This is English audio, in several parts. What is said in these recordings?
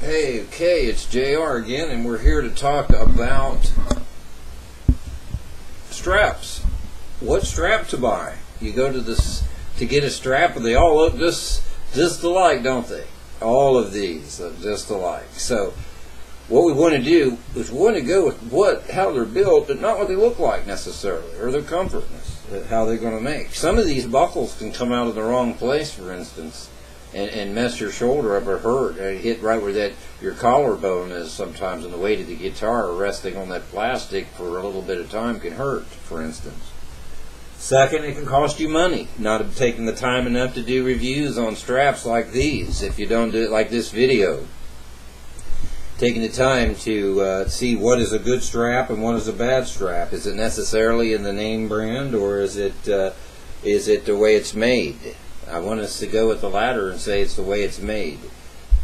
Hey, okay, it's J.R. again, and we're here to talk about straps. What strap to buy? You go to this to get a strap, and they all look just alike, don't they? All of these look just alike. So, what we want to do is we want to go with how they're built, but not what they look like necessarily, or their comfortness, how they're going to make. Some of these buckles can come out of the wrong place, for instance, and mess your shoulder up or hurt, or hit right where that your collarbone is sometimes, and the weight of the guitar resting on that plastic for a little bit of time can hurt, for instance. Second, it can cost you money, not taking the time enough to do reviews on straps like these. If you don't do it like this video, taking the time to see what is a good strap and what is a bad strap. Is it necessarily in the name brand, or is it the way it's made? I want us to go with the latter and say it's the way it's made.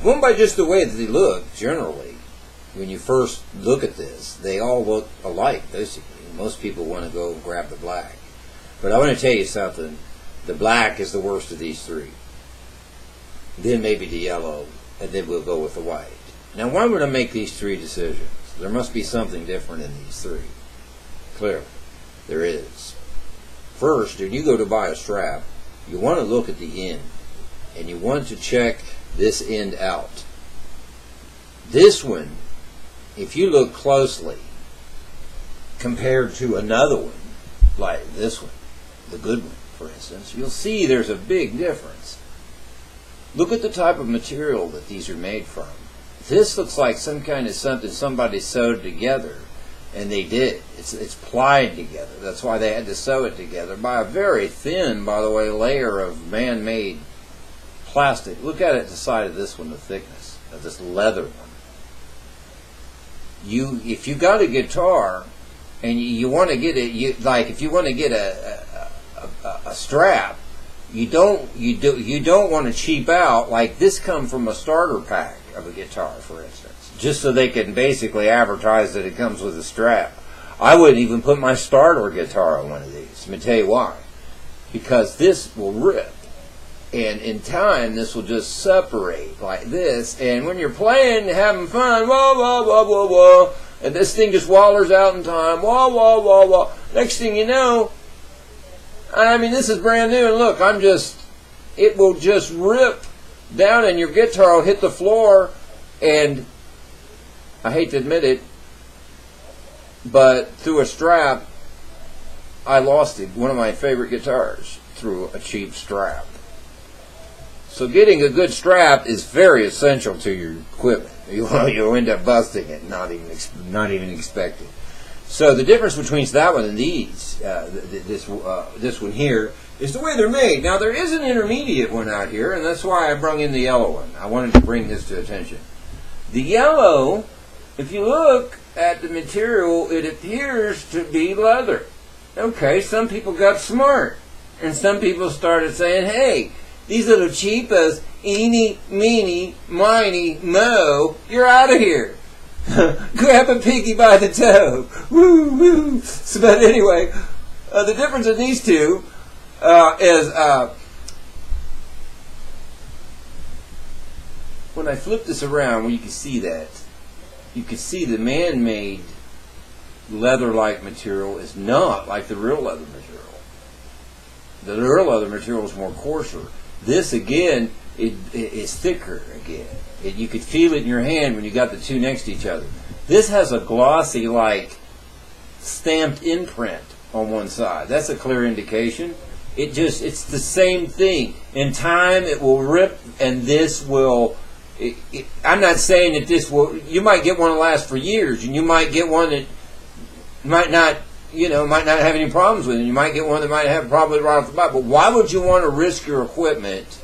Going by just the way that they look, generally, when you first look at this, they all look alike, basically. Most people want to go grab the black. But I want to tell you something. The black is the worst of these three. Then maybe the yellow, and then we'll go with the white. Now, why would I make these three decisions? There must be something different in these three. Clearly, there is. First, when you go to buy a strap, you want to look at the end, and you want to check this end out. This one, if you look closely, compared to another one, like this one, the good one, for instance, you'll see there's a big difference. Look at the type of material that these are made from. This looks like some kind of something somebody sewed together, and they did. It's plied together. That's why they had to sew it together by a very thin, by the way, layer of man-made plastic. Look at it, the side of this one, the thickness of this leather one. If you got a guitar and you want to get it, like if you want to get a strap, you don't want to cheap out. Like this come from a starter pack of a guitar, for instance, just so they can basically advertise that it comes with a strap. I wouldn't even put my starter guitar on one of these. Let me tell you why. Because this will rip, and in time this will just separate like this, and when you're playing, having fun, wah, wah, wah, wah, wah, and this thing just wallers out in time, wah, wah, wah, wah. Next thing you know, I mean, this is brand new, and look, it will just rip down, and your guitar will hit the floor, and I hate to admit it, but through a strap, I lost it. One of my favorite guitars through a cheap strap. So getting a good strap is very essential to your equipment. You'll end up busting it, not even expected. So the difference between that one and these, this one here, is the way they're made. Now there is an intermediate one out here, and that's why I brought in the yellow one. I wanted to bring this to attention. The yellow, if you look at the material, it appears to be leather. Okay, some people got smart, and some people started saying, hey, these little cheapos, eeny, meeny, miny, mo, you're out of here. Grab a piggy by the toe. Woo, woo. So, but anyway, the difference in these two is when I flip this around, where you can see that, you can see the man-made leather-like material is not like the real leather material. The real leather material is more coarser. This, again, it is thicker again. You could feel it in your hand when you got the two next to each other. This has a glossy, like, stamped imprint on one side. That's a clear indication. It's the same thing. In time, it will rip, and this will... I'm not saying that this will... You might get one that lasts for years, and you might get one that might not have any problems with it. You might get one that might have problems right off the bat. But why would you want to risk your equipment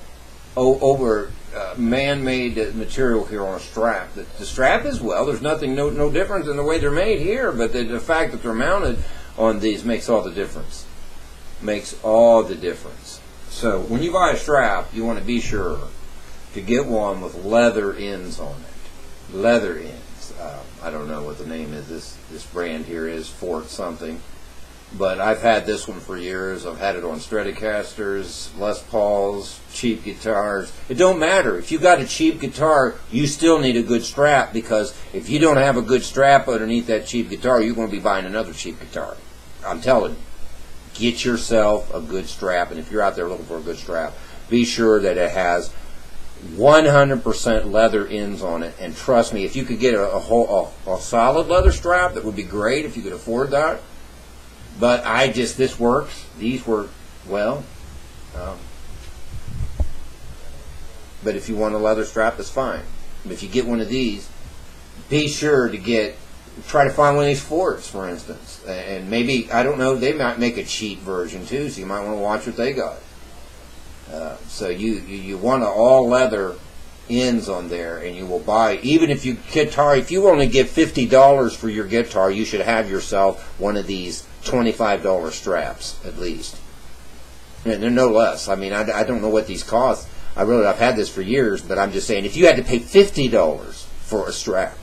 over man-made material here on a strap? The strap is, well, there's no difference in the way they're made here, but the fact that they're mounted on these makes all the difference. Makes all the difference. So when you buy a strap, you want to be sure to get one with leather ends on it. Leather ends. I don't know what the name is. This brand here is Fort something. but I've had this one for years. I've had it on Stratocasters, Les Pauls, cheap guitars. It don't matter. If you got a cheap guitar, you still need a good strap, because if you don't have a good strap underneath that cheap guitar, you're going to be buying another cheap guitar. I'm telling you. Get yourself a good strap, and if you're out there looking for a good strap, be sure that it has 100% leather ends on it. And trust me, if you could get a solid leather strap, that would be great if you could afford that. But this works. These work well. But if you want a leather strap, that's fine. But if you get one of these, be sure to try to find one of these Fords, for instance. And maybe, I don't know, they might make a cheap version too, so you might want to watch what they got. So you want all leather ends on there, and you will buy, even if you only get $50 for your guitar, you should have yourself one of these $25 straps at least. And they're no less. I mean, I don't know what these cost. I've had this for years, but I'm just saying, if you had to pay $50 for a strap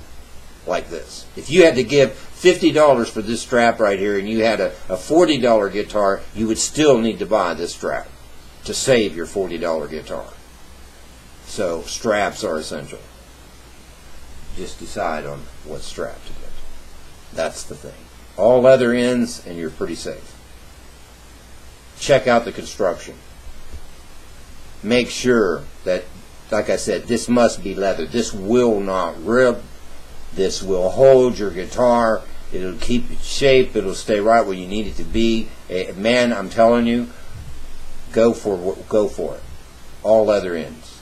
like this, if you had to give $50 for this strap right here, and you had a $40 guitar, you would still need to buy this strap to save your $40 guitar. So straps are essential. Just decide on what strap to get. That's the thing. All leather ends, and you're pretty safe. Check out the construction. Make sure that, like I said, this must be leather. This will not rip. This will hold your guitar. It'll keep its shape. It'll stay right where you need it to be. Man, I'm telling you, go for it. All leather ends.